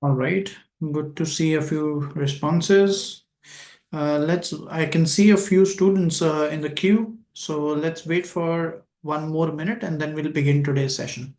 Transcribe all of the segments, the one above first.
All right, good to see a few responses. I can see a few students in the queue. So let's wait for one more minute and then we'll begin today's session.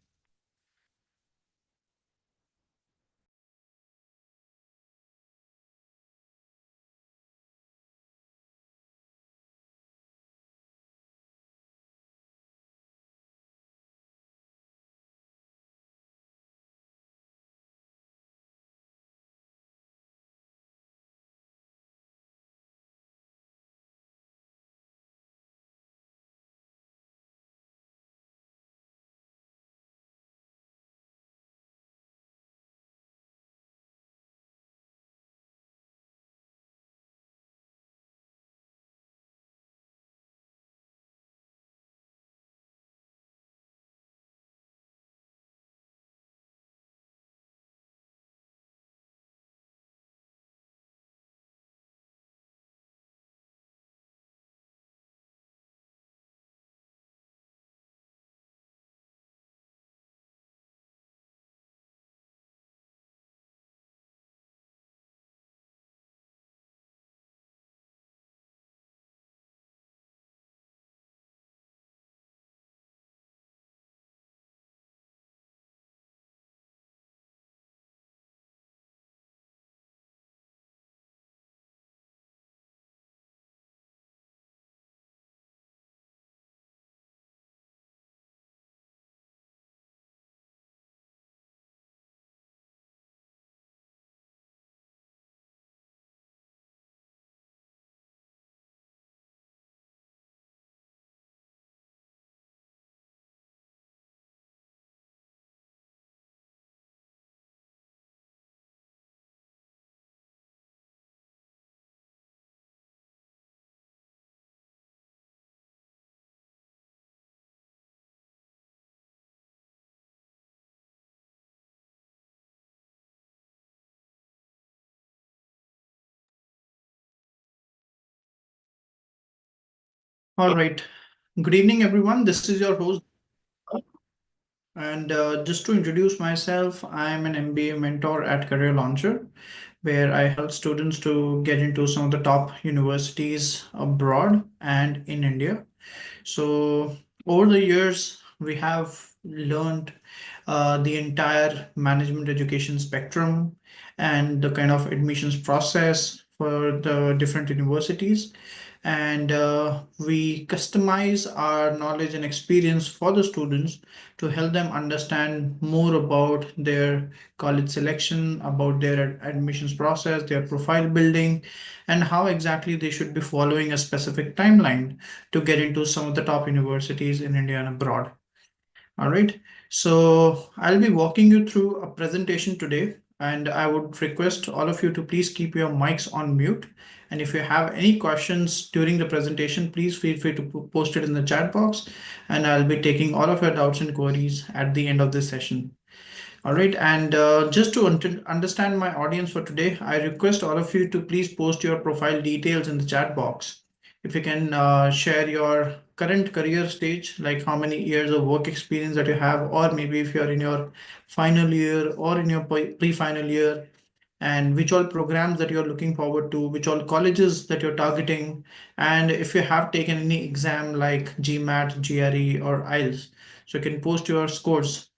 All right. Good evening, everyone. This is your host. And just to introduce myself, I'm an MBA mentor at Career Launcher, where I help students to get into some of the top universities abroad and in India. So over the years, we have learned the entire management education spectrum and the kind of admissions process for the different universities. And we customize our knowledge and experience for the students to help them understand more about their college selection, about their admissions process, their profile building, and how exactly they should be following a specific timeline to get into some of the top universities in India and abroad. All right. So I'll be walking you through a presentation today, and I would request all of you to please keep your mics on mute. And if you have any questions during the presentation, please feel free to post it in the chat box, and I'll be taking all of your doubts and queries at the end of this session. All right, and just to understand my audience for today, I request all of you to please post your profile details in the chat box. If you can share your current career stage, like how many years of work experience that you have, or maybe if you're in your final year or in your pre-final year, and which all programs that you're looking forward to, which all colleges that you're targeting, and if you have taken any exam like GMAT, GRE, or IELTS. So you can post your scores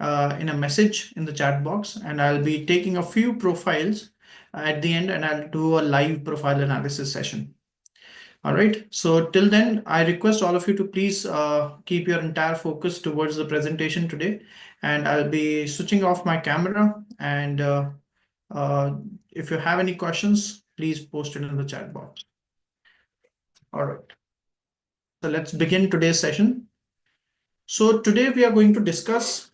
in a message in the chat box, and I'll be taking a few profiles at the end and I'll do a live profile analysis session. All right. So till then, I request all of you to please keep your entire focus towards the presentation today, and I'll be switching off my camera. And uh, if you have any questions, please post it in the chat box. All right. So let's begin today's session. So today we are going to discuss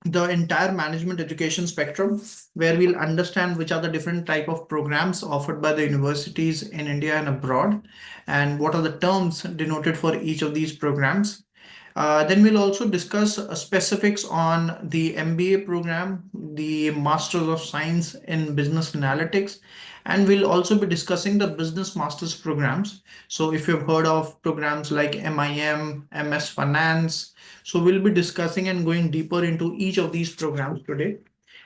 the entire management education spectrum, where we'll understand which are the different type of programs offered by the universities in India and abroad, and what are the terms denoted for each of these programs. Then we'll also discuss specifics on the MBA program, the Masters of Science in Business Analytics, and we'll also be discussing the Business Masters programs. So if you've heard of programs like MIM, MS Finance, so we'll be discussing and going deeper into each of these programs today.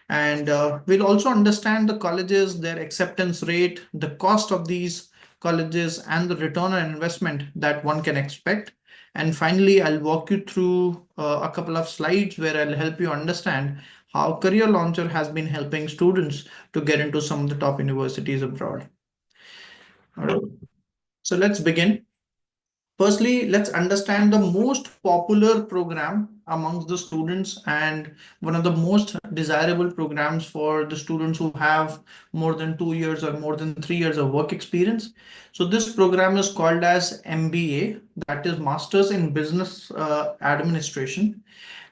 And we'll also understand the colleges, their acceptance rate, the cost of these colleges, and the return on investment that one can expect. And finally, I'll walk you through a couple of slides where I'll help you understand how Career Launcher has been helping students to get into some of the top universities abroad. All right. So let's begin. Firstly, let's understand the most popular program amongst the students and one of the most desirable programs for the students who have more than 2 years or more than 3 years of work experience. So this program is called as MBA, that is Masters in Business Administration.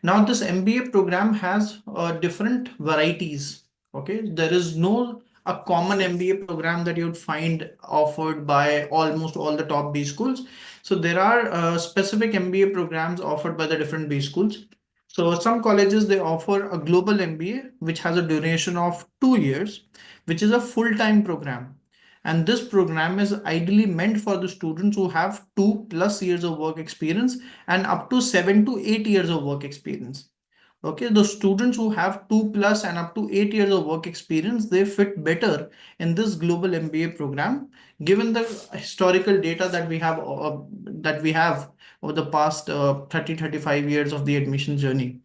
Now, this MBA program has different varieties. Okay, there is no a common MBA program that you'd find offered by almost all the top B schools. So there are specific MBA programs offered by the different B schools. So some colleges they offer a global MBA which has a duration of 2 years, which is a full-time program. And this program is ideally meant for the students who have 2+ years of work experience and up to 7 to 8 years of work experience. Okay, the students who have 2+ and up to 8 years of work experience, they fit better in this global MBA program, given the historical data that we have over the past 30-35 years of the admission journey.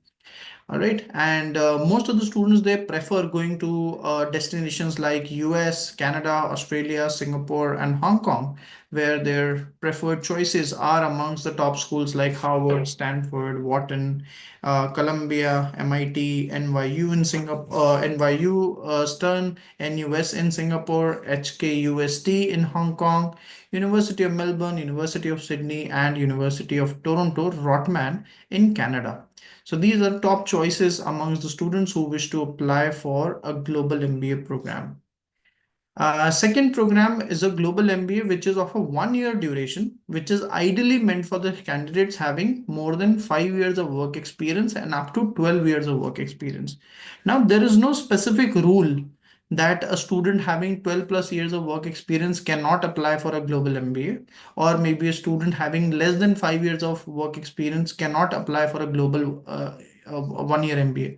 All right, and most of the students they prefer going to destinations like US, Canada, Australia, Singapore, and Hong Kong, where their preferred choices are amongst the top schools like Harvard, Stanford, Wharton, Columbia, MIT, NYU in Singapore, NYU Stern, NUS in Singapore, HKUST in Hong Kong, University of Melbourne, University of Sydney, and University of Toronto, Rotman in Canada. So these are top choices amongst the students who wish to apply for a global MBA program. Second program is a global MBA, which is of a 1 year duration, which is ideally meant for the candidates having more than 5 years of work experience and up to 12 years of work experience. Now, there is no specific rule that a student having 12+ years of work experience cannot apply for a global MBA, or maybe a student having less than 5 years of work experience cannot apply for a global 1 year MBA.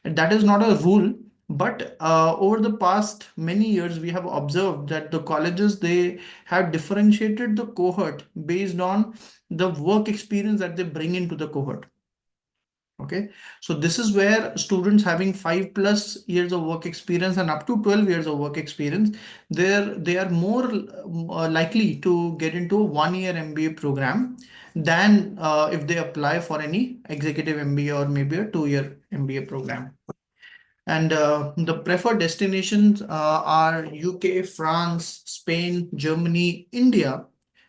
And that is not a rule, but over the past many years, we have observed that the colleges they have differentiated the cohort based on the work experience that they bring into the cohort. Okay, so this is where students having 5+ years of work experience and up to 12 years of work experience, they are more likely to get into a 1 year MBA program than if they apply for any executive MBA or maybe a 2 year MBA program. And the preferred destinations are UK, France, Spain, Germany, India,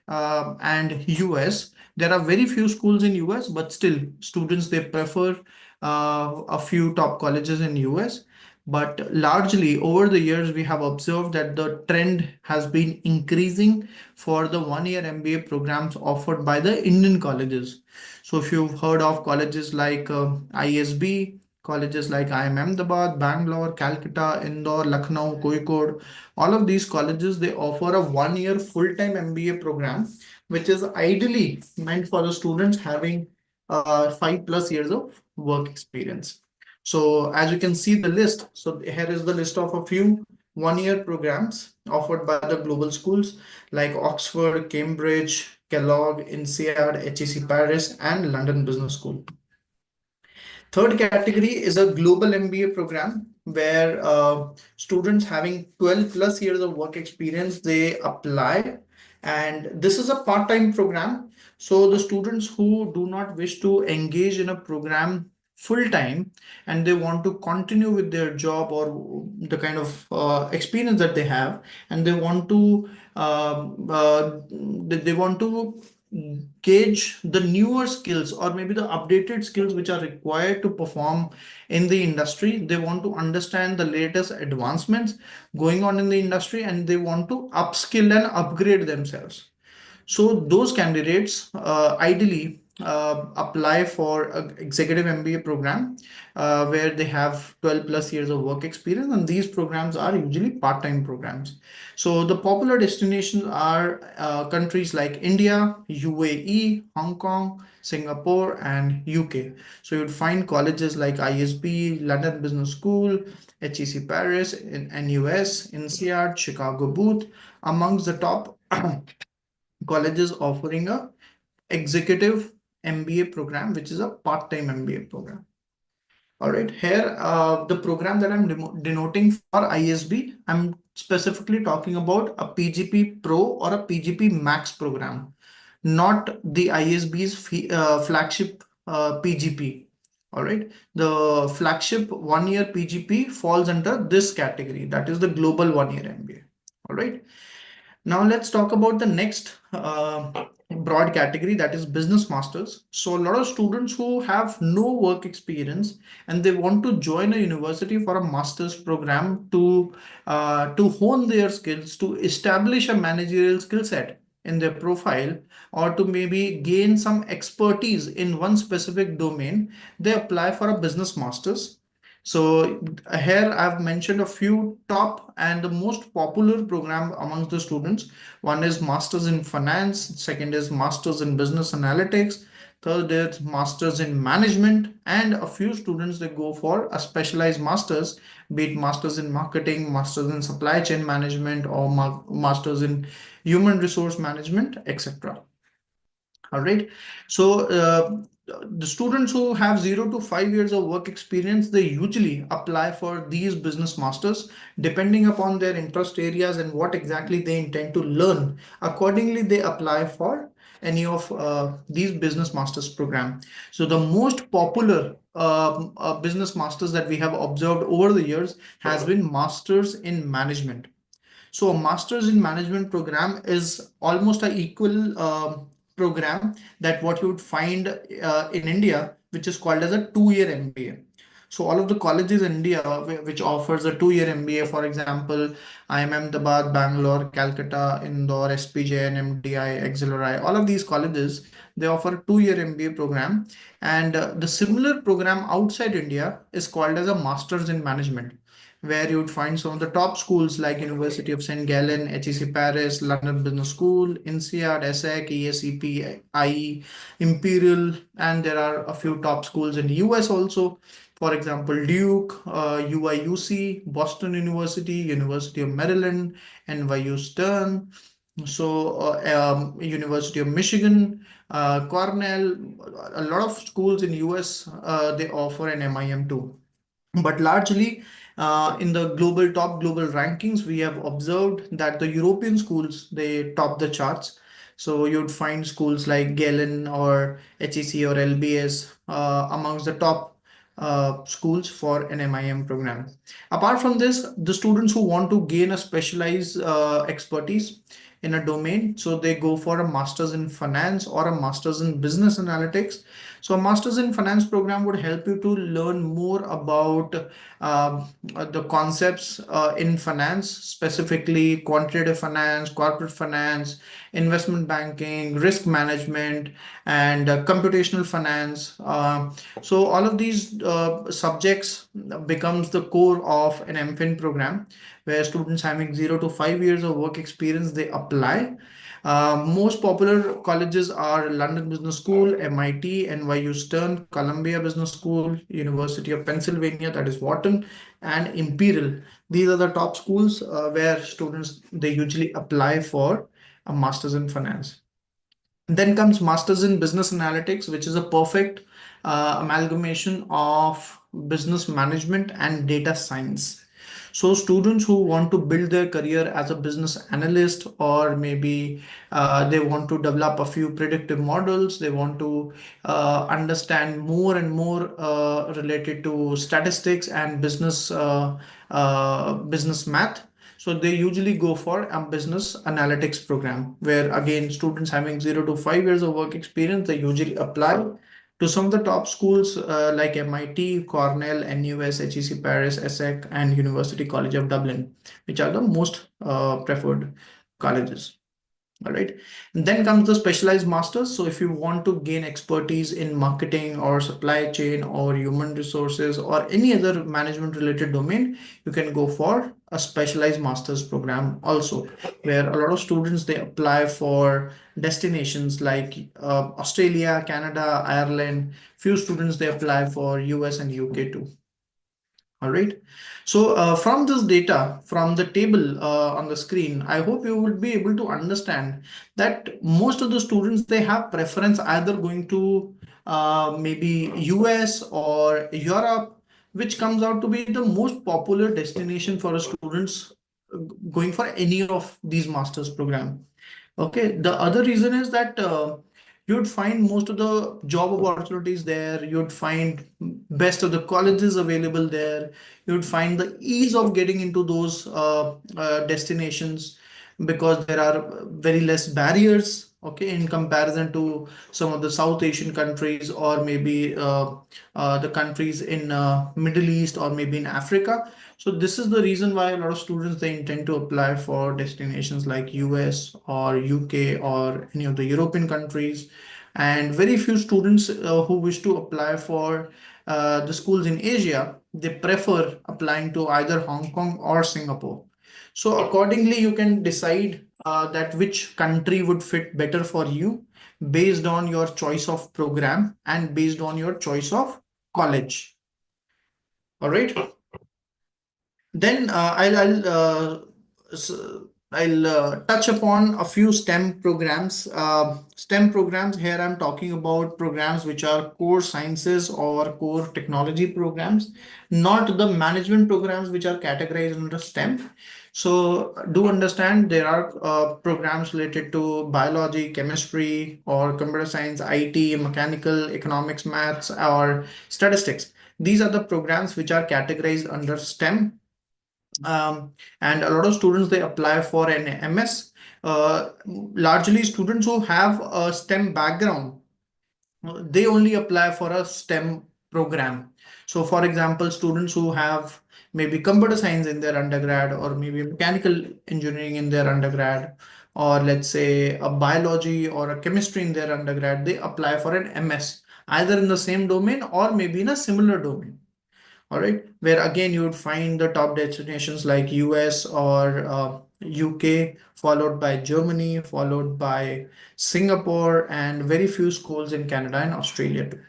and US. There are very few schools in US, but still students they prefer a few top colleges in US. But largely over the years, we have observed that the trend has been increasing for the 1 year MBA programs offered by the Indian colleges. So if you've heard of colleges like ISB, colleges like IIM Ahmedabad, Bangalore, Calcutta, Indore, Lucknow, Kozhikode, all of these colleges, they offer a 1 year full-time MBA program, which is ideally meant for the students having 5+ years of work experience. So as you can see the list, so here is the list of a few 1 year programs offered by the global schools like Oxford, Cambridge, Kellogg, INSEAD, HEC Paris, and London Business School. Third category is a global MBA program where students having 12+ years of work experience, they apply. And this is a part-time program. So the students who do not wish to engage in a program full-time and they want to continue with their job or the kind of experience that they have, and they want to they want to gauge the newer skills or maybe the updated skills which are required to perform in the industry. They want to understand the latest advancements going on in the industry and they want to upskill and upgrade themselves. So those candidates ideally apply for an executive MBA program where they have 12 plus years of work experience, and these programs are usually part-time programs. So the popular destinations are countries like India, UAE, Hong Kong, Singapore, and UK. So you'd find colleges like ISB, London Business School, HEC Paris, NUS, INSEAD, Chicago Booth, amongst the top colleges offering a executive MBA program, which is a part-time MBA program. All right, here the program that I'm denoting for ISB, I'm specifically talking about a PGP Pro or a PGP Max program, not the ISB's flagship PGP. All right, the flagship 1 year PGP falls under this category, that is the global 1 year MBA. All right. Now let's talk about the next broad category, that is business masters. So a lot of students who have no work experience and they want to join a university for a master's program to hone their skills, to establish a managerial skill set in their profile, or to maybe gain some expertise in one specific domain, they apply for a business masters. So here I've mentioned a few top and the most popular program amongst the students. One is Masters in Finance, second is Masters in Business Analytics, third is Masters in Management, and a few students they go for a specialized masters, be it Masters in Marketing, Masters in Supply Chain Management, or Masters in Human Resource Management, etc. All right. So the students who have 0 to 5 years of work experience, they usually apply for these business masters depending upon their interest areas and what exactly they intend to learn. Accordingly, they apply for any of these business masters program. So the most popular business masters that we have observed over the years has been masters in management. So a master's in management program is almost an equal program that what you would find in India, which is called as a 2 year MBA. So all of the colleges in India which offers a 2 year MBA, for example, IIM Ahmedabad, Bangalore, Calcutta, Indore, SPJ, MDI, Auxiliary, all of these colleges, they offer a 2 year MBA program. And the similar program outside India is called as a master's in management, where you would find some of the top schools like University of St. Gallen, HEC Paris, London Business School, INSEAD, ESSEC, ESCP, IE, Imperial, and there are a few top schools in the US also. For example, Duke, UIUC, Boston University, University of Maryland, NYU Stern, so University of Michigan, Cornell, a lot of schools in US, they offer an MIM too. But largely, in the top global rankings, we have observed that the European schools, they top the charts. So you'd find schools like Galen or HEC or LBS amongst the top schools for an MIM program. Apart from this, the students who want to gain a specialized expertise in a domain, so they go for a master's in finance or a master's in business analytics. So a master's in finance program would help you to learn more about the concepts in finance, specifically quantitative finance, corporate finance, investment banking, risk management, and computational finance. So all of these subjects becomes the core of an MFin program, where students having 0 to 5 years of work experience, they apply. Most popular colleges are London Business School, MIT, NYU Stern, Columbia Business School, University of Pennsylvania, that is Wharton, and Imperial. These are the top schools where students they usually apply for a master's in finance. Then comes Masters in Business Analytics, which is a perfect amalgamation of business management and data science. So students who want to build their career as a business analyst, or maybe they want to develop a few predictive models, they want to understand more and more related to statistics and business math. So they usually go for a business analytics program, where again students having 0 to 5 years of work experience, they usually apply to some of the top schools like MIT, Cornell, NUS, HEC Paris, ESSEC, and University College of Dublin, which are the most preferred colleges. All right. And then comes the specialized masters. So if you want to gain expertise in marketing or supply chain or human resources or any other management related domain, you can go for a specialized masters program also, where a lot of students they apply for destinations like Australia, Canada, Ireland. Few students they apply for US and UK too. All right. So from this data, from the table on the screen, I hope you will be able to understand that most of the students, they have preference either going to maybe US or Europe, which comes out to be the most popular destination for students going for any of these master's program. Okay, the other reason is that you'd find most of the job opportunities there, you'd find best of the colleges available there, you'd find the ease of getting into those destinations because there are very less barriers, okay, in comparison to some of the South Asian countries or maybe the countries in Middle East or maybe in Africa. So this is the reason why a lot of students they intend to apply for destinations like US or UK or any of the European countries. And very few students who wish to apply for the schools in Asia, they prefer applying to either Hong Kong or Singapore. So accordingly, you can decide that which country would fit better for you based on your choice of program and based on your choice of college. All right. Then s- I'll touch upon a few STEM programs. STEM programs here I'm talking about programs which are core sciences or core technology programs, not the management programs which are categorized under STEM. So do understand there are programs related to biology, chemistry, or computer science, IT, mechanical, economics, maths, or statistics. These are the programs which are categorized under STEM, and a lot of students they apply for an MS. Largely students who have a STEM background, they only apply for a STEM program. So for example, students who have maybe computer science in their undergrad or maybe mechanical engineering in their undergrad, or let's say a biology or a chemistry in their undergrad, they apply for an MS either in the same domain or maybe in a similar domain. All right, where again you would find the top destinations like US or UK, followed by Germany, followed by Singapore, and very few schools in Canada and Australia too.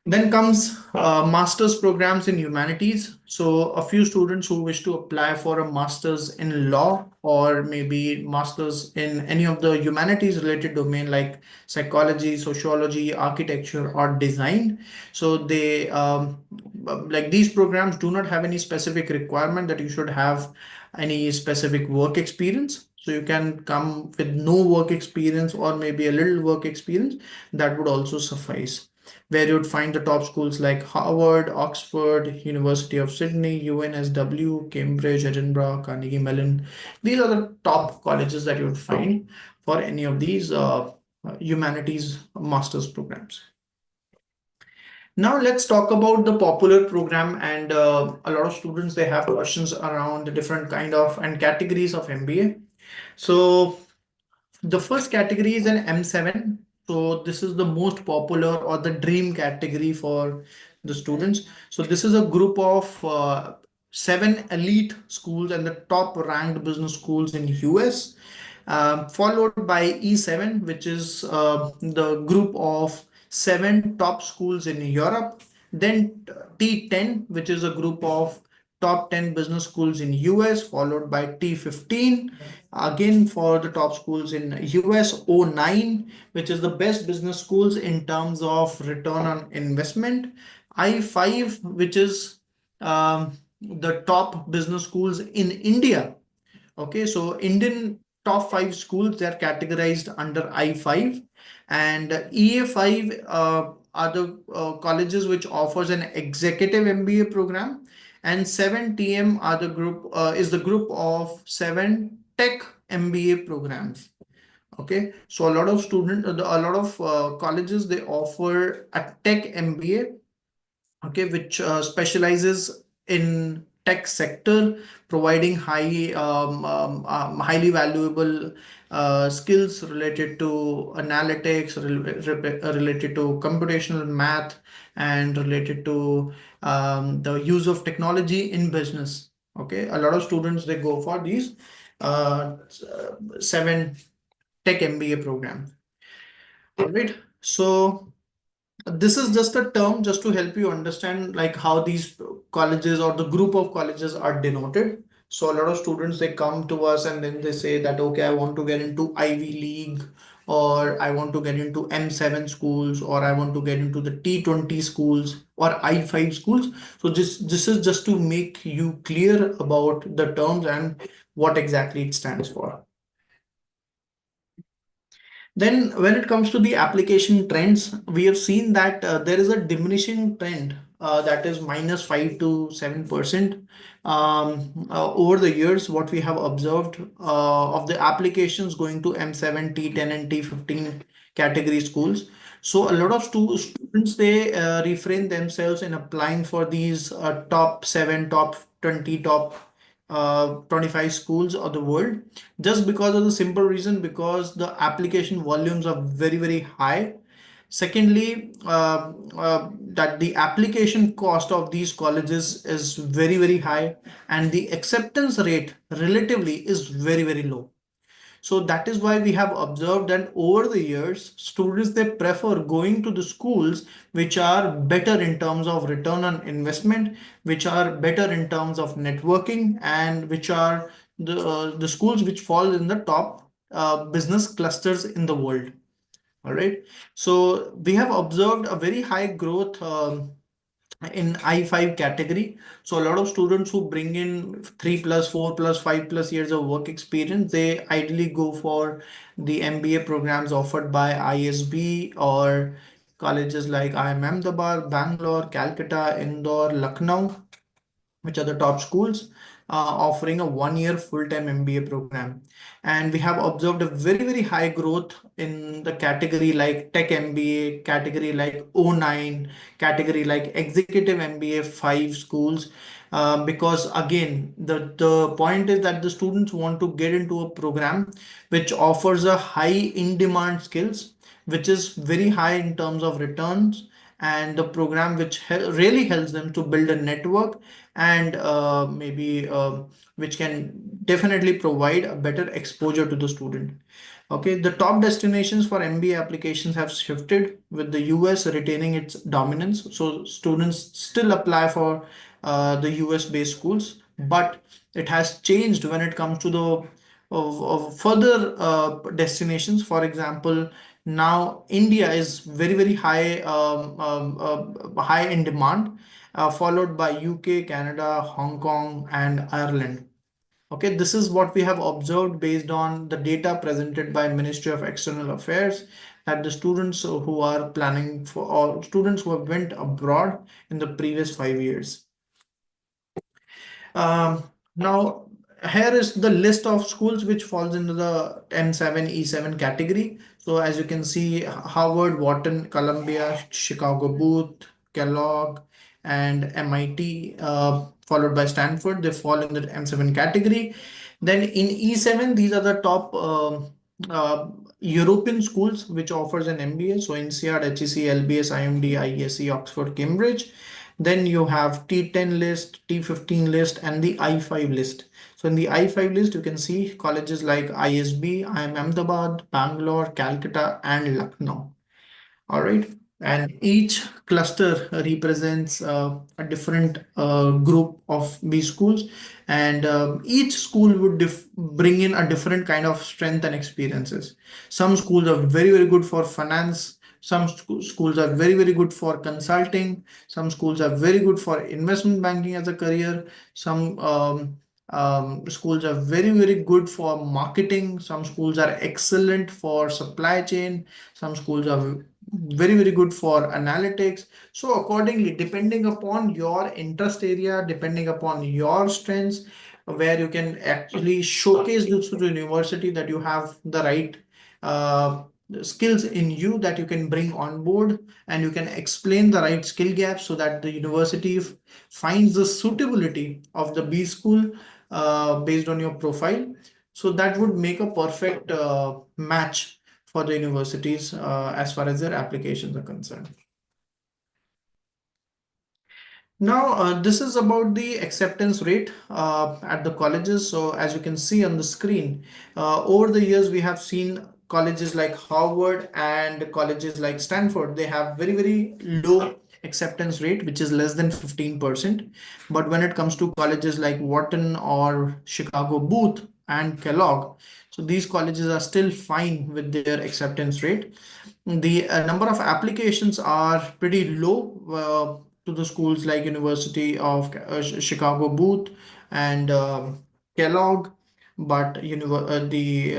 Then comes master's programs in humanities. So a few students who wish to apply for a master's in law or maybe master's in any of the humanities related domain like psychology, sociology, architecture, or design. So they like these programs do not have any specific requirement that you should have any specific work experience. So you can come with no work experience or maybe a little work experience, that would also suffice, where you'd find the top schools like Harvard, Oxford, University of Sydney, UNSW, Cambridge, Edinburgh, Carnegie Mellon. These are the top colleges that you would find for any of these humanities master's programs. Now let's talk about the popular program, and a lot of students they have questions around the different kind of and categories of MBA. So the first category is an M7. So this is the most popular or the dream category for the students. So this is a group of seven elite schools and the top ranked business schools in US, followed by E7, which is the group of seven top schools in Europe. Then T10, which is a group of top 10 business schools in US, followed by T15, again for the top schools in US. O9, which is the best business schools in terms of return on investment. I5, which is the top business schools in India. Okay, so Indian top five schools, they're categorized under I5, and EA5 are the colleges which offers an executive MBA program, and 7TM are the group is the group of seven tech MBA programs. Okay, so a lot of a lot of colleges they offer a tech MBA, okay, which specializes in tech sector, providing highly valuable skills related to analytics, related to computational math, and related to the use of technology in business. Okay, a lot of students, they go for these seven tech MBA program. All right. So this is just a term just to help you understand like how these colleges or the group of colleges are denoted. So a lot of students, they come to us and then they say that, okay, I want to get into Ivy League, or I want to get into M7 schools, or I want to get into the T20 schools or I5 schools. So this is just to make you clear about the terms and what exactly it stands for. Then when it comes to the application trends, we have seen that there is a diminishing trend, that is -5 to 7% over the years. What we have observed of the applications going to M7, T10, and T15 category schools. So a lot of students, they refrain themselves in applying for these top 7, top 20, top 25 schools of the world, just because of the simple reason, because the application volumes are very, very high. Secondly, that the application cost of these colleges is very, very high, and the acceptance rate relatively is very, very low. So that is why we have observed that over the years, students, they prefer going to the schools which are better in terms of return on investment, which are better in terms of networking, and which are the schools which fall in the top business clusters in the world. All right. So we have observed a very high growth in I5 category. So a lot of students who bring in 3 plus 4 plus 5 plus years of work experience, they ideally go for the MBA programs offered by ISB or colleges like IIM Ahmedabad, Bangalore, Calcutta, Indore, Lucknow, which are the top schools offering a 1 year full-time MBA program. And we have observed a very, very high growth in the category like Tech MBA, category like O9, category like Executive MBA 5 schools. Because again, the point is that the students want to get into a program which offers a high in-demand skills, which is very high in terms of returns, and the program which really helps them to build a network, and maybe which can definitely provide a better exposure to the student. Okay, the top destinations for MBA applications have shifted, with the US retaining its dominance. So students still apply for the US based schools, but it has changed when it comes to the of further destinations. For example, now India is very, very high, high in demand, followed by UK, Canada, Hong Kong, and Ireland. Okay, this is what we have observed based on the data presented by Ministry of External Affairs, that the students who are planning for, or students who have went abroad in the previous 5 years. Now, here is the list of schools which falls into the M7, E7 category. So as you can see, Harvard, Wharton, Columbia, Chicago Booth, Kellogg, and MIT, followed by Stanford, they fall in the M7 category. Then in E7, these are the top European schools which offers an MBA. So INSEAD, HEC, LBS, IMD, ISC, Oxford, Cambridge. Then you have T10 list, T15 list, and the I5 list. So in the I5 list, you can see colleges like ISB, IIM Ahmedabad, Bangalore, Calcutta, and Lucknow. All right. And each cluster represents a different group of these schools, and each school would bring in a different kind of strength and experiences. Some schools are very, very good for finance. Some schools are very, very good for consulting. Some schools are very good for investment banking as a career. Some schools are very, very good for marketing. Some schools are excellent for supply chain. Some schools are very, very good for analytics. So accordingly, depending upon your interest area, depending upon your strengths, where you can actually showcase this to the university that you have the right skills in you that you can bring on board, and you can explain the right skill gaps so that the university finds the suitability of the B school based on your profile. So that would make a perfect match for the universities as far as their applications are concerned. Now, this is about the acceptance rate at the colleges. So, as you can see on the screen, over the years, we have seen colleges like Harvard and colleges like Stanford, they have very, very low acceptance rate, which is less than 15%. But when it comes to colleges like Wharton or Chicago Booth and Kellogg, so these colleges are still fine with their acceptance rate. The number of applications are pretty low to the schools like University of Chicago Booth and Kellogg, but the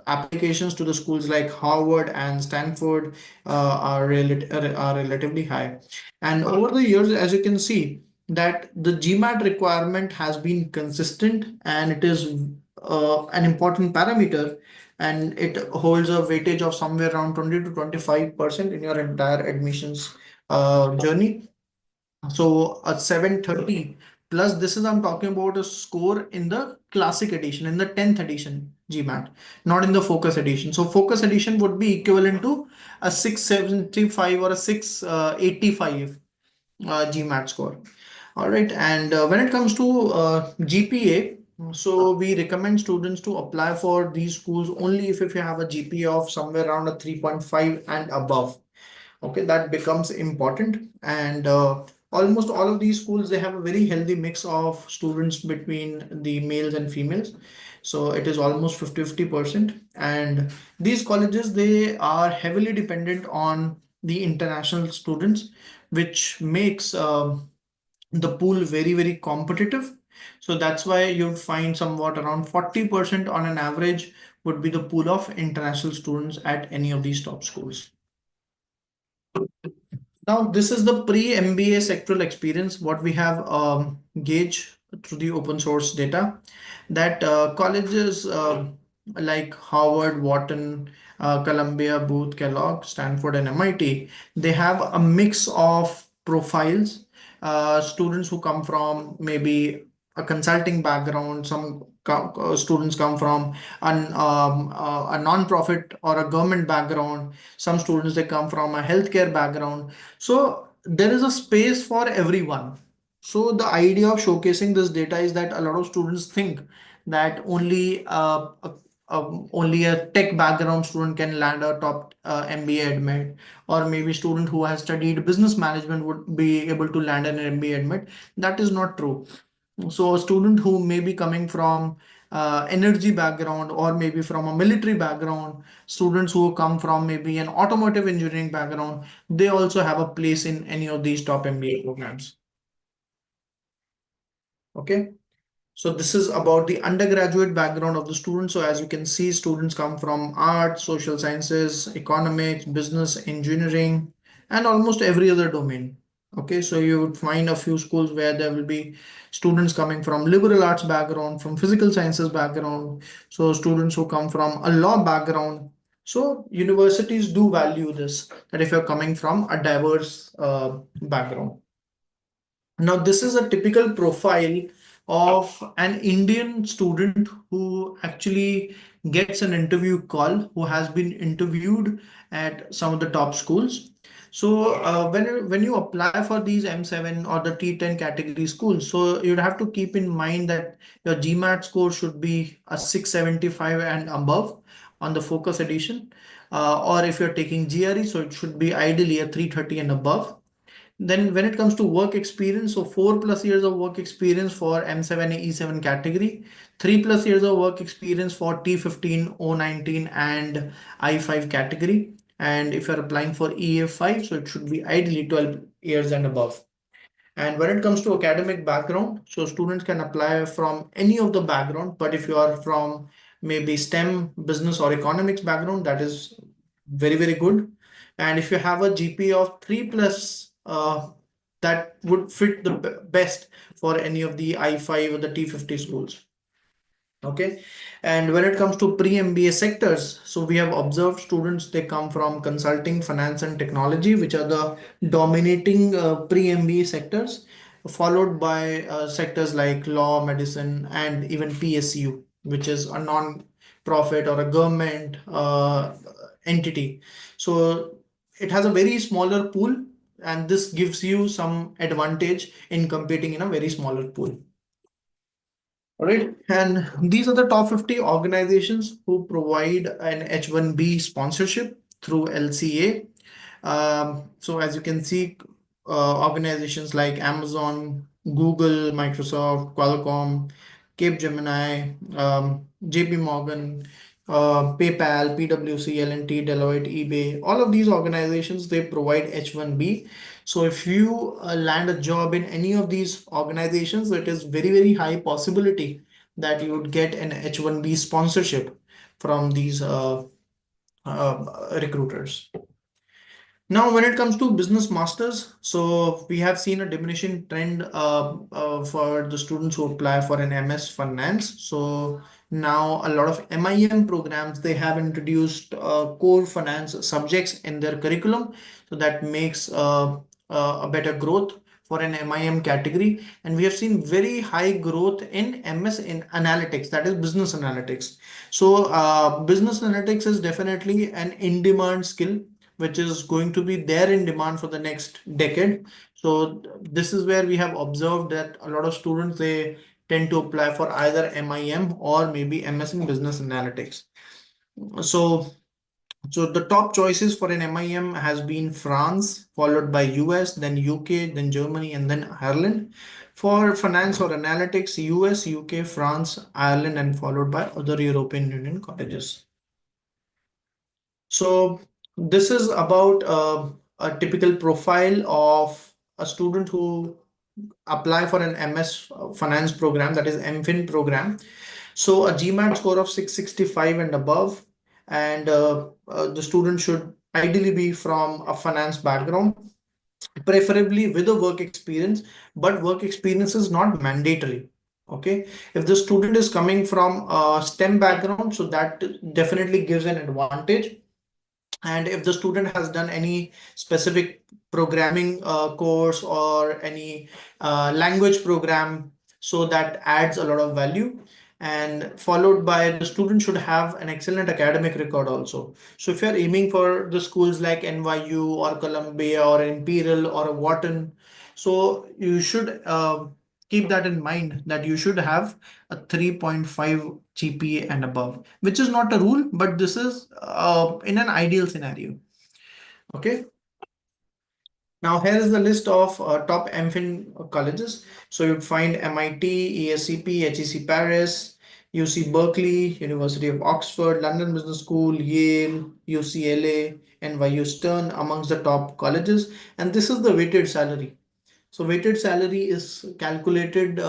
applications to the schools like Harvard and Stanford are relatively high. And over the years, as you can see, that the GMAT requirement has been consistent, and it is an important parameter, and it holds a weightage of somewhere around 20 to 25% in your entire admissions journey. So a 730 plus, this is I'm talking about a score in the classic edition, in the 10th edition GMAT, not in the focus edition. So focus edition would be equivalent to a 675 or a 685 GMAT score. All right, and when it comes to GPA, so we recommend students to apply for these schools only if you have a GPA of somewhere around a 3.5 and above. Okay, that becomes important. And almost all of these schools, they have a very healthy mix of students between the males and females. So it is almost 50-50%. And these colleges, they are heavily dependent on the international students, which makes the pool very, very competitive. So that's why you'd find somewhat around 40% on an average would be the pool of international students at any of these top schools. Now, this is the pre-MBA sectoral experience, what we have gauged through the open source data, that colleges like Harvard, Wharton, Columbia, Booth, Kellogg, Stanford, and MIT, they have a mix of profiles, students who come from maybe a consulting background, some students come from a non-profit or a government background, some students they come from a healthcare background. So there is a space for everyone. So the idea of showcasing this data is that a lot of students think that only a tech background student can land a top MBA admit, or maybe student who has studied business management would be able to land an MBA admit. That is not true. So a student who may be coming from energy background, or maybe from a military background, students who come from maybe an automotive engineering background, they also have a place in any of these top MBA programs. Okay. So this is about the undergraduate background of the students. So as you can see, students come from art, social sciences, economics, business, engineering, and almost every other domain. Okay, so you would find a few schools where there will be students coming from liberal arts background, from physical sciences background, so students who come from a law background. So universities do value this, that if you're coming from a diverse background. Now, this is a typical profile of an Indian student who actually gets an interview call, who has been interviewed at some of the top schools. So when you apply for these M7 or the T10 category schools, so you'd have to keep in mind that your GMAT score should be a 675 and above on the focus edition. Or if you're taking GRE, so it should be ideally a 330 and above. Then when it comes to work experience, so 4+ years of work experience for M7 and E7 category, 3+ years of work experience for T15, O19 and I5 category. And if you're applying for EA5, so it should be ideally 12 years and above. And when it comes to academic background, so students can apply from any of the background, but if you are from maybe STEM, business or economics background, that is very, very good. And if you have a GPA of 3 plus, that would fit the best for any of the I5 or the T50 schools. Okay, and when it comes to pre-MBA sectors, so we have observed students, they come from consulting, finance, and technology, which are the dominating pre-MBA sectors, followed by sectors like law, medicine, and even PSU, which is a non-profit or a government entity. So it has a very smaller pool, and this gives you some advantage in competing in a very smaller pool. All right. And these are the top 50 organizations who provide an H-1B sponsorship through LCA. So as you can see, organizations like Amazon, Google, Microsoft, Qualcomm, Capgemini, JP Morgan, PayPal, PwC, L&T, Deloitte, eBay, all of these organizations, they provide H-1B. So if you land a job in any of these organizations, it is very, very high possibility that you would get an H-1B sponsorship from these recruiters. Now, when it comes to business masters, so we have seen a diminishing trend for the students who apply for an MS Finance. So now a lot of MIM programs, they have introduced core finance subjects in their curriculum. So that makes a better growth for an MIM category. And we have seen very high growth in MS in analytics, that is business analytics. So business analytics is definitely an in-demand skill which is going to be there in demand for the next decade. So this is where we have observed that a lot of students, they tend to apply for either MIM or maybe MS in business analytics. So the top choices for an MIM has been France, followed by US, then UK, then Germany, and then Ireland. For finance or analytics, US, UK, France, Ireland, and followed by other European Union colleges. So this is about a typical profile of a student who apply for an MS finance program, that is MFin program. So a GMAT score of 665 and above, and the student should ideally be from a finance background, preferably with a work experience, but work experience is not mandatory. Okay, if the student is coming from a STEM background, so that definitely gives an advantage. And if the student has done any specific programming course or any language program, so that adds a lot of value. And followed by, the student should have an excellent academic record also. So if you're aiming for the schools like NYU or Columbia or Imperial or a Wharton, so you should keep that in mind, that you should have a 3.5 GPA and above, which is not a rule, but this is in an ideal scenario. Okay. Now here is the list of top MFin colleges. So you'd find MIT, ESCP, HEC Paris, UC Berkeley, University of Oxford, London Business School, Yale, UCLA, NYU Stern amongst the top colleges. And this is the weighted salary. So weighted salary is calculated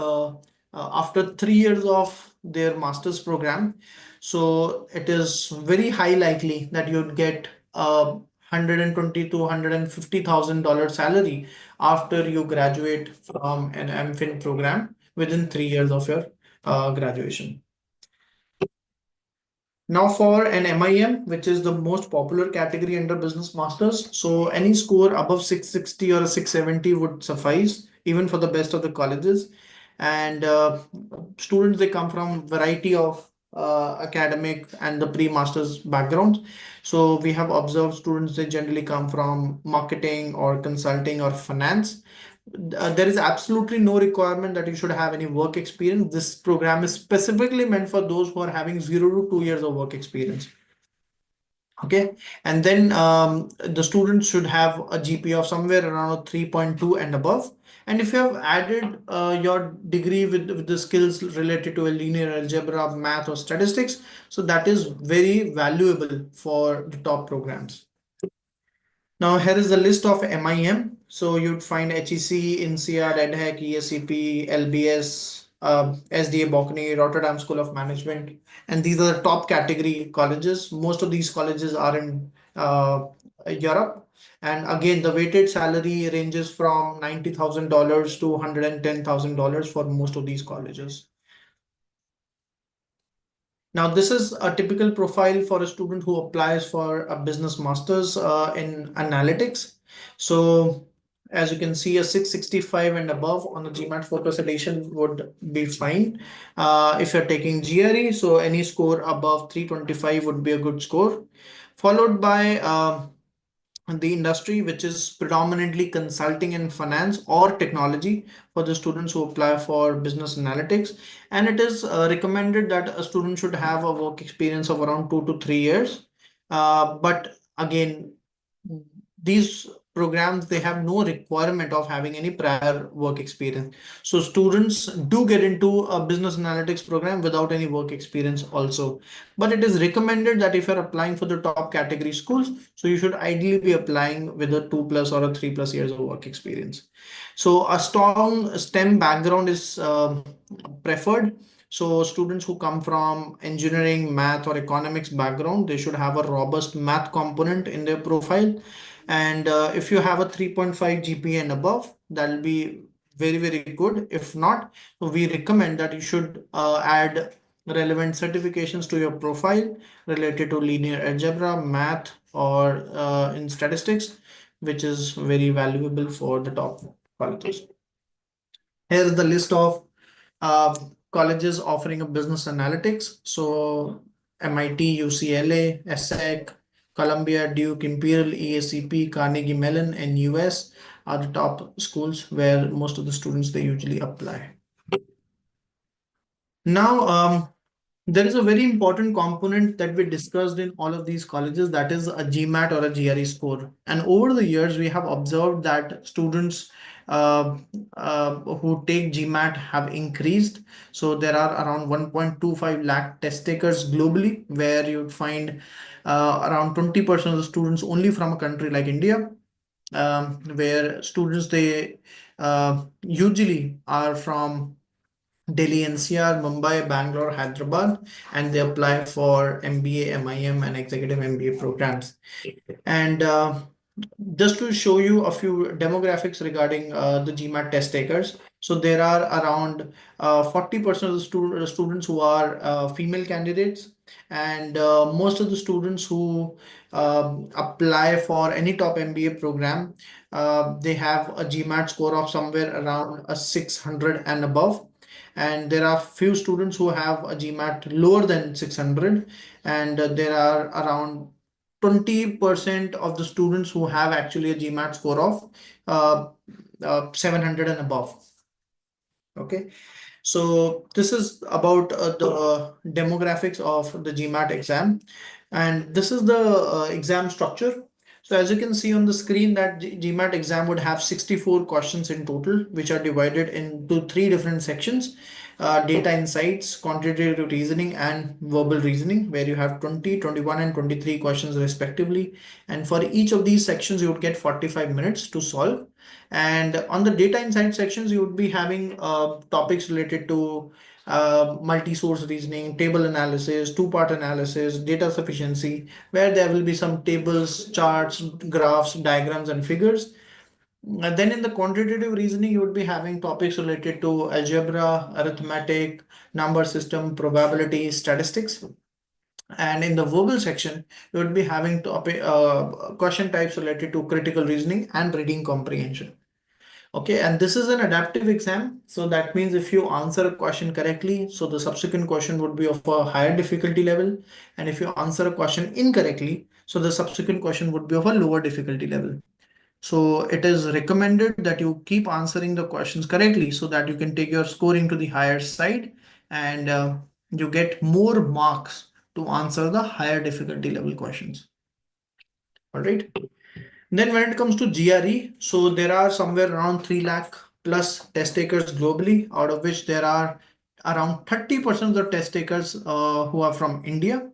after 3 years of their master's program. So it is very high likely that you'd get 120 to $150,000 salary after you graduate from an MFin program within 3 years of your graduation. Now for an MIM, which is the most popular category under business masters, so any score above 660 or a 670 would suffice, even for the best of the colleges. And students, they come from variety of academic and the pre-masters backgrounds. So we have observed students, they generally come from marketing or consulting or finance. There is absolutely no requirement that you should have any work experience. This program is specifically meant for those who are having 0 to 2 years of work experience. Okay, and then the students should have a GPA of somewhere around 3.2 and above. And if you have added your degree with the skills related to a linear algebra, math, or statistics, so that is very valuable for the top programs. Now here is the list of MIM. So you'd find HEC, INSEAD, EdHEC, ESCP, LBS, SDA Bocconi, Rotterdam School of Management, and these are the top category colleges. Most of these colleges are in Europe. And again, the weighted salary ranges from $90,000 to $110,000 for most of these colleges. Now, this is a typical profile for a student who applies for a business master's in analytics. So, as you can see, a 665 and above on the GMAT focus edition would be fine. If you're taking GRE, so any score above 325 would be a good score, followed by the industry, which is predominantly consulting and finance or technology for the students who apply for business analytics. And it is recommended that a student should have a work experience of around 2 to 3 years. But again, these programs, they have no requirement of having any prior work experience. So students do get into a business analytics program without any work experience also. But it is recommended that if you're applying for the top category schools, so you should ideally be applying with a 2+ or a 3+ years of work experience. So a strong STEM background is preferred. So students who come from engineering, math, or economics background, they should have a robust math component in their profile. And if you have a 3.5 GPA and above, that'll be very, very good. If not, we recommend that you should add relevant certifications to your profile related to linear algebra, math, or in statistics, which is very valuable for the top colleges. Here's the list of uh, colleges offering a business analytics. So MIT, UCLA, ESSEC, Columbia, Duke, Imperial, EACP, Carnegie Mellon, and US are the top schools where most of the students they usually apply. Now, there is a very important component that we discussed in all of these colleges, that is a GMAT or a GRE score. And over the years, we have observed that students uh, who take GMAT have increased. So there are around 1.25 lakh test takers globally, where you'd find around 20% of the students only from a country like India, where students they usually are from Delhi NCR, Mumbai, Bangalore, Hyderabad, and they apply for MBA, MIM, and executive MBA programs. And just to show you a few demographics regarding the GMAT test takers. So there are around 40% of the students who are female candidates, and most of the students who apply for any top MBA program, they have a GMAT score of somewhere around a 600 and above. And there are few students who have a GMAT lower than 600, and there are around 20% of the students who have actually a GMAT score of 700 and above. Okay, so this is about the demographics of the GMAT exam, and this is the exam structure. So as you can see on the screen, that GMAT exam would have 64 questions in total, which are divided into 3 different sections: data insights, quantitative reasoning, and verbal reasoning, where you have 20, 21, and 23 questions respectively. And for each of these sections, you would get 45 minutes to solve. And on the data insight sections, you would be having topics related to multi-source reasoning, table analysis, two-part analysis, data sufficiency, where there will be some tables, charts, graphs, diagrams, and figures. And then in the quantitative reasoning, you would be having topics related to algebra, arithmetic, number system, probability, statistics. And in the verbal section, you would be having topic question types related to critical reasoning and reading comprehension. Okay, and this is an adaptive exam. So that means if you answer a question correctly, so the subsequent question would be of a higher difficulty level. And if you answer a question incorrectly, so the subsequent question would be of a lower difficulty level. So it is recommended that you keep answering the questions correctly so that you can take your scoring to the higher side, and you get more marks to answer the higher difficulty level questions. All right. Then when it comes to GRE, so there are somewhere around 3 lakh plus test takers globally, out of which there are around 30% of the test takers who are from India.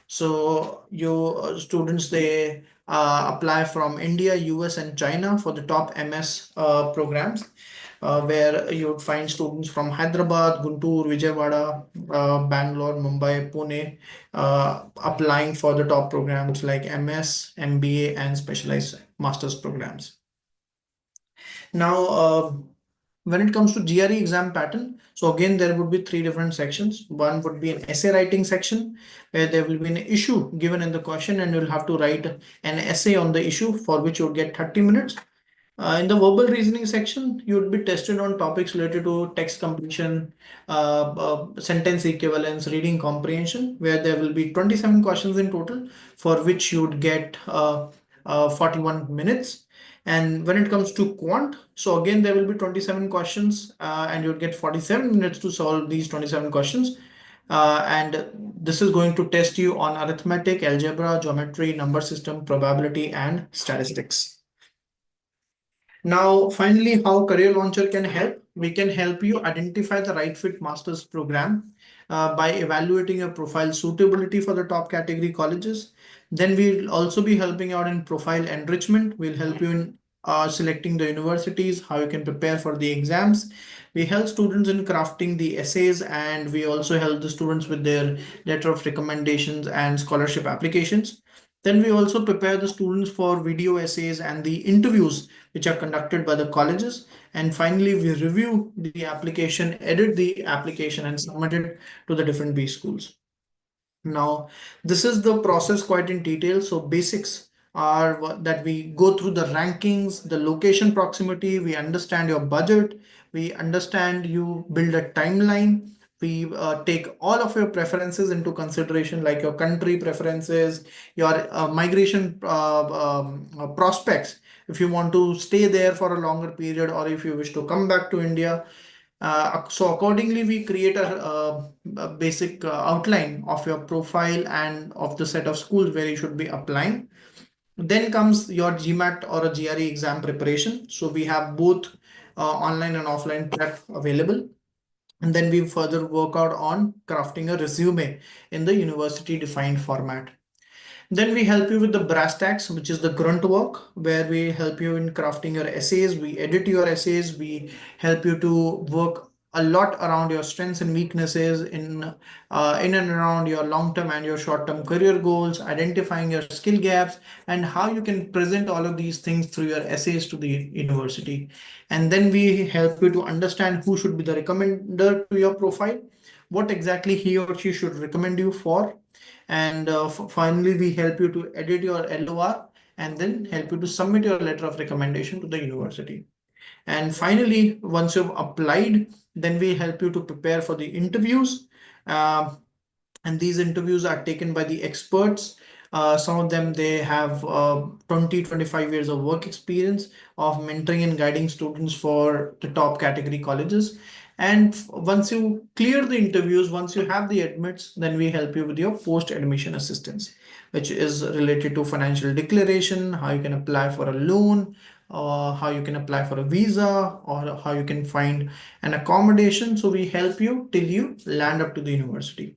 So you students, they apply from India, US, and China for the top MS programs, where you would find students from Hyderabad, Guntur, Vijayawada, Bangalore, Mumbai, Pune, applying for the top programs like MS, MBA, and specialized master's programs. Now, when it comes to GRE exam pattern, So again, there would be three different sections. One would be an essay writing section where there will be an issue given in the question and you'll have to write an essay on the issue for which you'll get 30 minutes. In the verbal reasoning section, you would be tested on topics related to text completion, sentence equivalence, reading comprehension, where there will be 27 questions in total, for which you would get 41 minutes. And when it comes to quant, so again, there will be 27 questions and you'll get 47 minutes to solve these 27 questions. And this is going to test you on arithmetic, algebra, geometry, number system, probability, and statistics. Now, finally, how Career Launcher can help? We can help you identify the right fit master's program by evaluating your profile suitability for the top category colleges. Then we'll also be helping out in profile enrichment. We'll help you in selecting the universities, how you can prepare for the exams. We help students in crafting the essays, and we also help the students with their letter of recommendations and scholarship applications. Then we also prepare the students for video essays and the interviews which are conducted by the colleges. And finally, we review the application, edit the application, and submit it to the different B schools. Now, this is the process quite in detail. So basics are that we go through the rankings, the location proximity, we understand your budget, we understand you build a timeline, we take all of your preferences into consideration, like your country preferences, your migration prospects, if you want to stay there for a longer period or if you wish to come back to India. So accordingly, we create a basic outline of your profile and of the set of schools where you should be applying. Then comes your GMAT or a GRE exam preparation. So we have both online and offline prep available. And then we further work out on crafting a resume in the university defined format. Then we help you with the brass tacks, which is the grunt work, where we help you in crafting your essays. We edit your essays. We help you to work a lot around your strengths and weaknesses in and around your long-term and your short-term career goals, identifying your skill gaps, and how you can present all of these things through your essays to the university. And then we help you to understand who should be the recommender to your profile, what exactly he or she should recommend you for, and finally, we help you to edit your LOR and then help you to submit your letter of recommendation to the university. And finally, once you've applied, then we help you to prepare for the interviews. And these interviews are taken by the experts. Some of them, they have 20, 25 years of work experience of mentoring and guiding students for the top category colleges. And once you clear the interviews, once you have the admits, then we help you with your post-admission assistance, which is related to financial declaration, how you can apply for a loan, how you can apply for a visa, or how you can find an accommodation. So we help you till you land up to the university.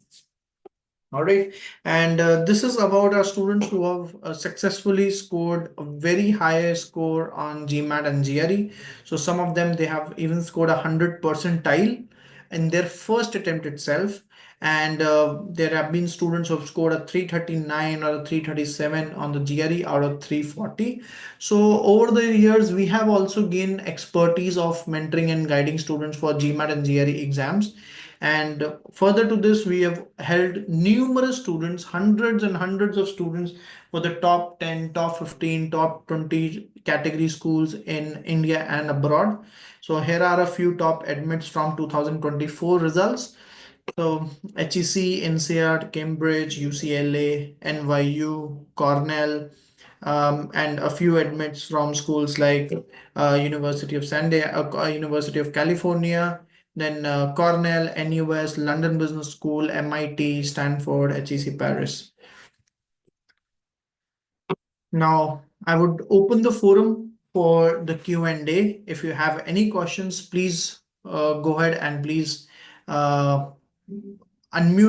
All right. And this is about our students who have successfully scored a very high score on GMAT and GRE. So some of them, they have even scored 100 percentile in their first attempt itself. And there have been students who have scored a 339 or a 337 on the GRE out of 340. So over the years, we have also gained expertise of mentoring and guiding students for GMAT and GRE exams. And further to this, we have held numerous students, hundreds and hundreds of students for the top 10, top 15, top 20 category schools in India and abroad. So here are a few top admits from 2024 results. So HEC, INSEAD, Cambridge, UCLA, NYU, Cornell, and a few admits from schools like University of University of California, then Cornell, NUS, London Business School, MIT, Stanford, HEC Paris. Now, I would open the forum for the Q&A. If you have any questions, please go ahead and please unmute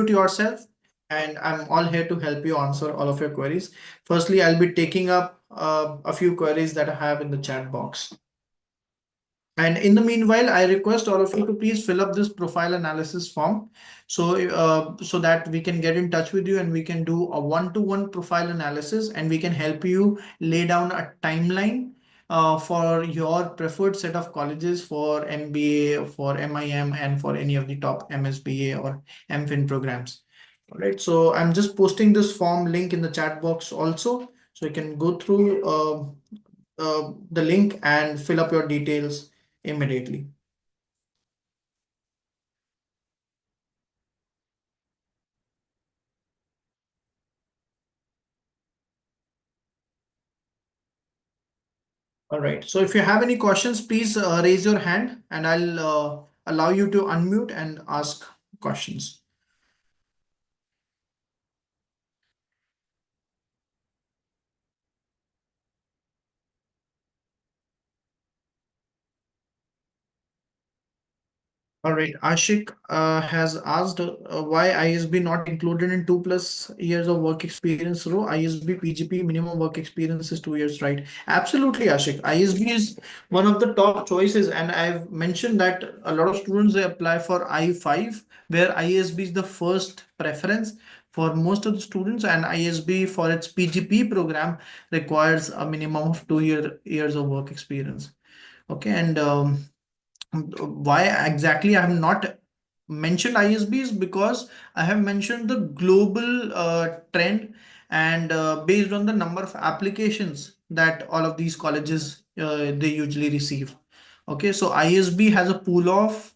yourself. And I'm all here to help you answer all of your queries. Firstly, I'll be taking up a few queries that I have in the chat box. And in the meanwhile, I request all of you to please fill up this profile analysis form so that we can get in touch with you and we can do a one-to-one profile analysis and we can help you lay down a timeline for your preferred set of colleges for MBA, for MIM, and for any of the top MSBA or MFin programs. All right, so I'm just posting this form link in the chat box also, so you can go through the link and fill up your details immediately. All right. So if you have any questions, please raise your hand and I'll allow you to unmute and ask questions. All right. Ashik has asked why ISB not included in 2+ years of work experience row. ISB PGP minimum work experience is 2 years, right? Absolutely, Ashik. ISB is one of the top choices, and I've mentioned that a lot of students they apply for I5, where ISB is the first preference for most of the students, and ISB for its PGP program requires a minimum of 2 years of work experience. Okay, and why exactly I have not mentioned ISBs, because I have mentioned the global trend, and based on the number of applications that all of these colleges they usually receive. Okay, so ISB has a pool of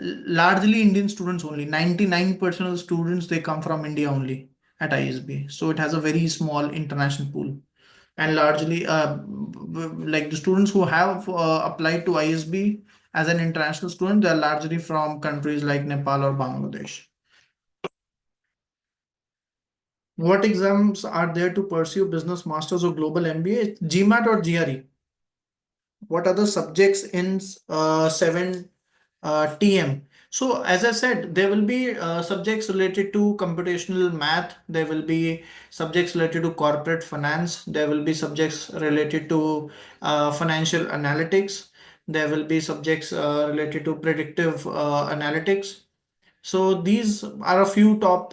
largely Indian students only. 99% of the students they come from India only at ISB. So it has a very small international pool, and largely like the students who have applied to ISB as an international student, they are largely from countries like Nepal or Bangladesh. What exams are there to pursue business masters or global MBA? GMAT or GRE? What are the subjects in 7 TM? So as I said, there will be subjects related to computational math. There will be subjects related to corporate finance. There will be subjects related to financial analytics. There will be subjects related to predictive analytics. So these are a few top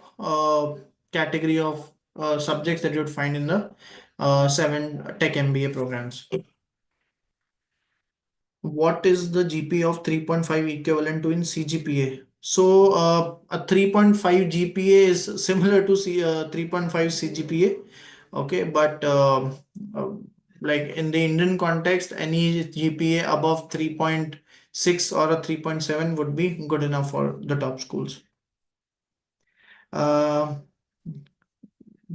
category of subjects that you would find in the 7 Tech MBA programs. What is the GPA of 3.5 equivalent to in CGPA? So a 3.5 GPA is similar to 3.5 CGPA. Okay, but uh, like in the Indian context, any GPA above 3.6 or a 3.7 would be good enough for the top schools. Uh,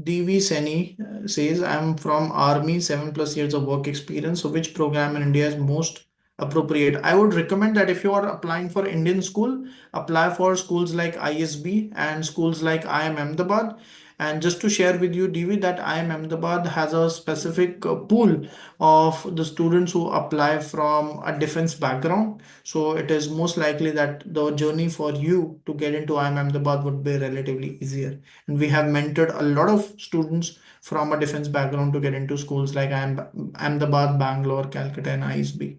DV Seni says, I'm from Army, 7+ years of work experience. So, which program in India is most appropriate? I would recommend that if you are applying for Indian school, apply for schools like ISB and schools like IIM Ahmedabad. And just to share with you, DV, that IIM Ahmedabad has a specific pool of the students who apply from a defense background. So, it is most likely that the journey for you to get into IIM Ahmedabad would be relatively easier. And we have mentored a lot of students from a defense background to get into schools like Ahmedabad, Bangalore, Calcutta, and ISB.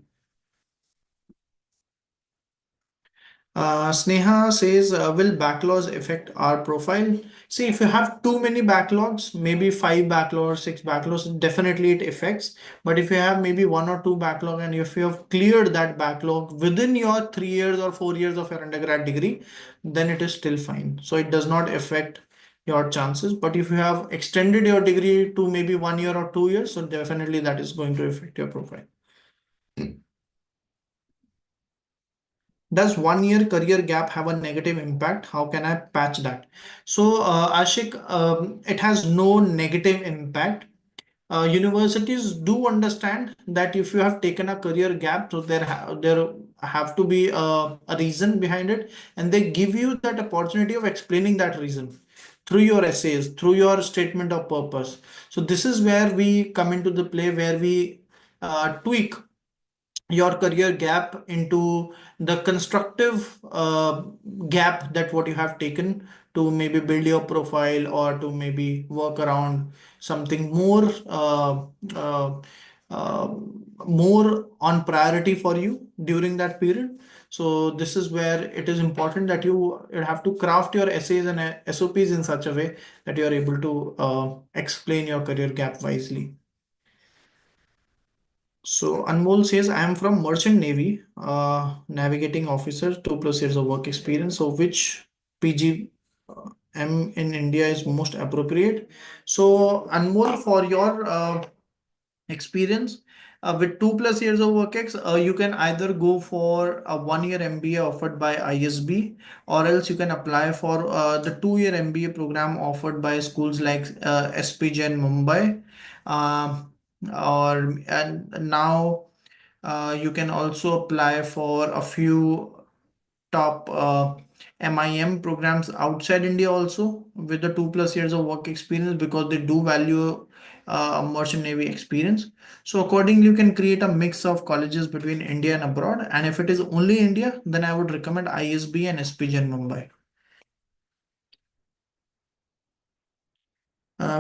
Sneha says, will backlogs affect our profile? See, if you have too many backlogs, maybe 5 backlogs, 6 backlogs, definitely it affects. But if you have maybe 1 or 2 backlog, and if you have cleared that backlog within your 3 years or 4 years of your undergrad degree, then it is still fine. So it does not affect your chances. But if you have extended your degree to maybe 1 year or 2 years, so definitely that is going to affect your profile. Does 1 year career gap have a negative impact? How can I patch that? So, Ashik, it has no negative impact. Universities do understand that if you have taken a career gap, so there have to be a reason behind it, and they give you that opportunity of explaining that reason through your essays, through your statement of purpose. So this is where we come into the play, where we tweak your career gap into the constructive gap that what you have taken to maybe build your profile or to maybe work around something uh, uh, more on priority for you during that period. So this is where it is important that you have to craft your essays and SOPs in such a way that you are able to explain your career gap wisely. So Anmol says, I am from Merchant Navy, navigating officer, 2+ years of work experience. So which PG M in India is most appropriate? So Anmol, for your experience with 2+ years of work you can either go for a 1 year MBA offered by ISB, or else you can apply for the 2 year MBA program offered by schools like SPJ in Mumbai. Um, or and now you can also apply for a few top MIM programs outside India also with the 2+ years of work experience, because they do value merchant navy experience. So accordingly, you can create a mix of colleges between India and abroad. And if it is only India, then I would recommend ISB and SPJ in Mumbai.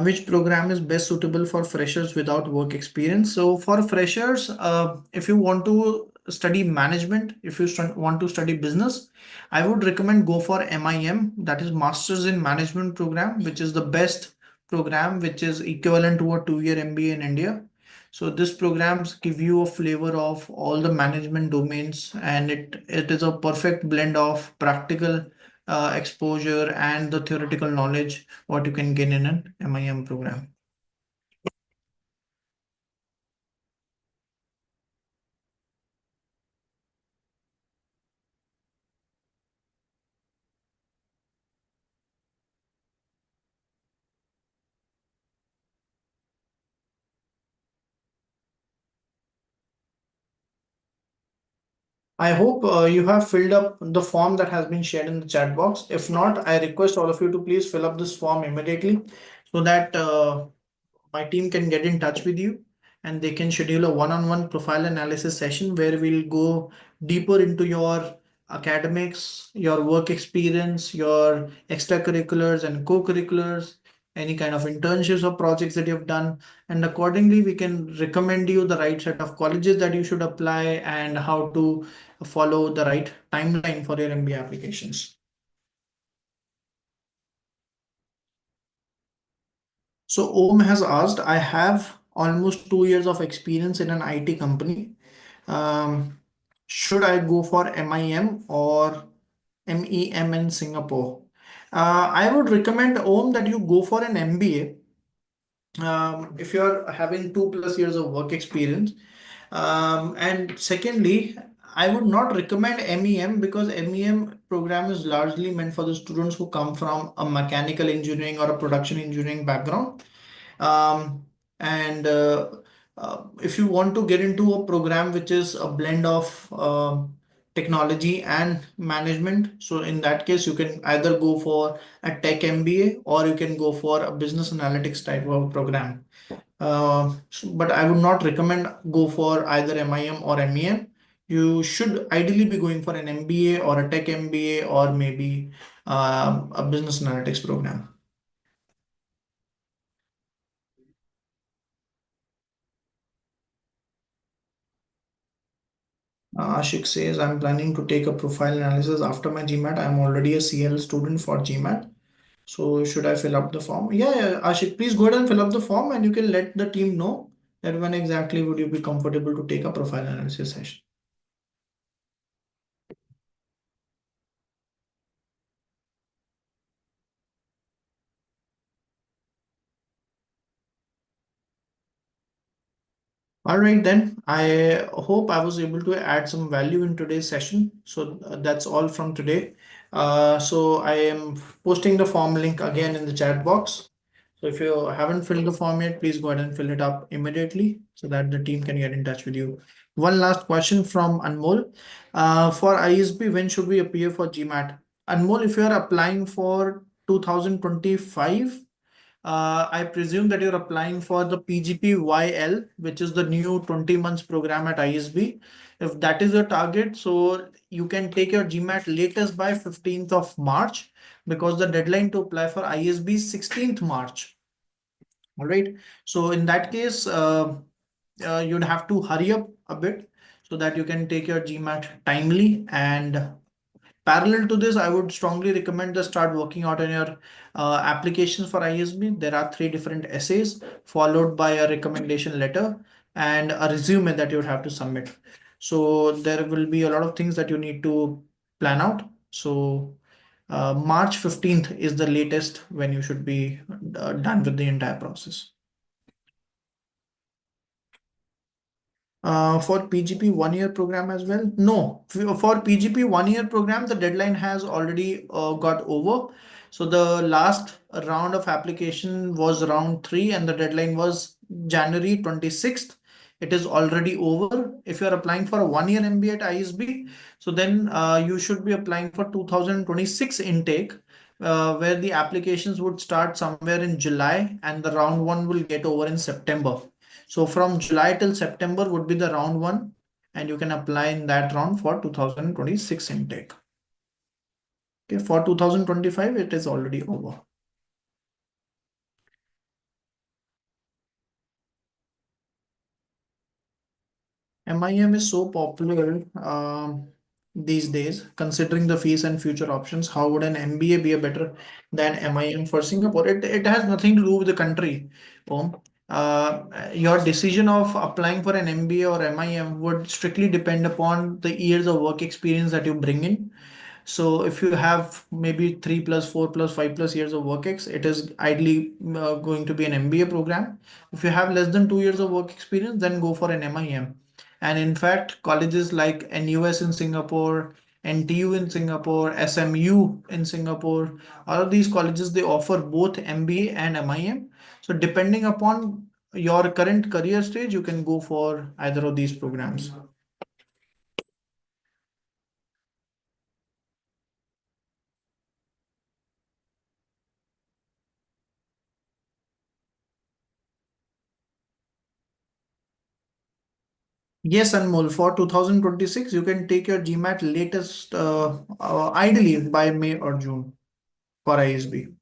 Which program is best suitable for freshers without work experience? So for freshers, if you want to study management, if you want to study business, I would recommend go for MIM, that is Masters in Management program, which is the best program, which is equivalent to a 2 year MBA in India. So this programs give you a flavor of all the management domains, and it is a perfect blend of practical exposure and the theoretical knowledge what you can gain in an MIM program. I hope you have filled up the form that has been shared in the chat box. If not, I request all of you to please fill up this form immediately, so that my team can get in touch with you and they can schedule a one-on-one profile analysis session where we'll go deeper into your academics, your work experience, your extracurriculars and co-curriculars, any kind of internships or projects that you've done. And accordingly, we can recommend you the right set of colleges that you should apply and how to follow the right timeline for your MBA applications. So Om has asked, I have almost 2 years of experience in an IT company. Um, should I go for MIM or MEM in Singapore? I would recommend Om that you go for an MBA if you're having 2+ years of work experience. And secondly, I would not recommend MEM, because MEM program is largely meant for the students who come from a mechanical engineering or a production engineering background. Um, and if you want to get into a program which is a blend of technology and management, so in that case, you can either go for a tech MBA or you can go for a business analytics type of program. But I would not recommend go for either MIM or MEM. You should ideally be going for an MBA or a tech MBA, or maybe a business analytics program. Ashik says, I'm planning to take a profile analysis after my GMAT. I'm already a CL student for GMAT. So should I fill up the form? Yeah, Ashik, please go ahead and fill up the form, and you can let the team know that when exactly would you be comfortable to take a profile analysis session. All right, then. I hope I was able to add some value in today's session. So that's all from today. So I am posting the form link again in the chat box. So if you haven't filled the form yet, please go ahead and fill it up immediately so that the team can get in touch with you. One last question from Anmol. For ISB, when should we appear for GMAT? Anmol, if you are applying for 2025, I presume that you're applying for the PGPYL, which is the new 20 months program at ISB. If that is your target, so you can take your GMAT latest by 15th of March, because the deadline to apply for ISB is 16th March. All right. So in that case, you'd have to hurry up a bit so that you can take your GMAT timely. And parallel to this, I would strongly recommend to start working out on your applications for ISB. There are 3 different essays followed by a recommendation letter. and a resume that you would have to submit. So there will be a lot of things that you need to plan out. So March 15th is the latest when you should be done with the entire process. For PGP 1 year program as well? No, for PGP 1 year program, the deadline has already got over. So the last round of application was round 3 and the deadline was January 26th. It is already over. If you are applying for a 1 year MBA at ISB, so then you should be applying for 2026 intake, where the applications would start somewhere in July and the round 1 will get over in September. So from July till September would be the round 1, and you can apply in that round for 2026 intake. Okay, for 2025, it is already over. MIM is so popular these days, considering the fees and future options. How would an MBA be a better than MIM for Singapore? It has nothing to do with the country. Om. Your decision of applying for an MBA or MIM would strictly depend upon the years of work experience that you bring in. So if you have maybe 3 plus 4 plus 5 plus years of work ex, it is ideally going to be an MBA program. If you have less than 2 years of work experience, then go for an MIM. And in fact, colleges like NUS in Singapore, NTU in Singapore, SMU in Singapore, all of these colleges, they offer both MBA and MIM. So depending upon your current career stage, you can go for either of these programs. Yes, Anmol, for 2026, you can take your GMAT latest, ideally by May or June for ISB.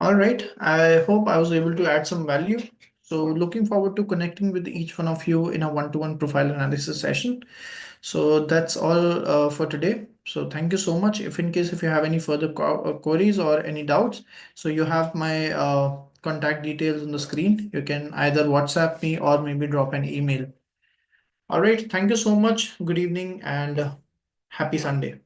All right. I hope I was able to add some value. So looking forward to connecting with each one of you in a one-to-one profile analysis session. So that's all for today. So thank you so much. If in case if you have any further queries or any doubts, so you have my contact details on the screen. You can either WhatsApp me or maybe drop an email. All right. Thank you so much. Good evening and happy Sunday.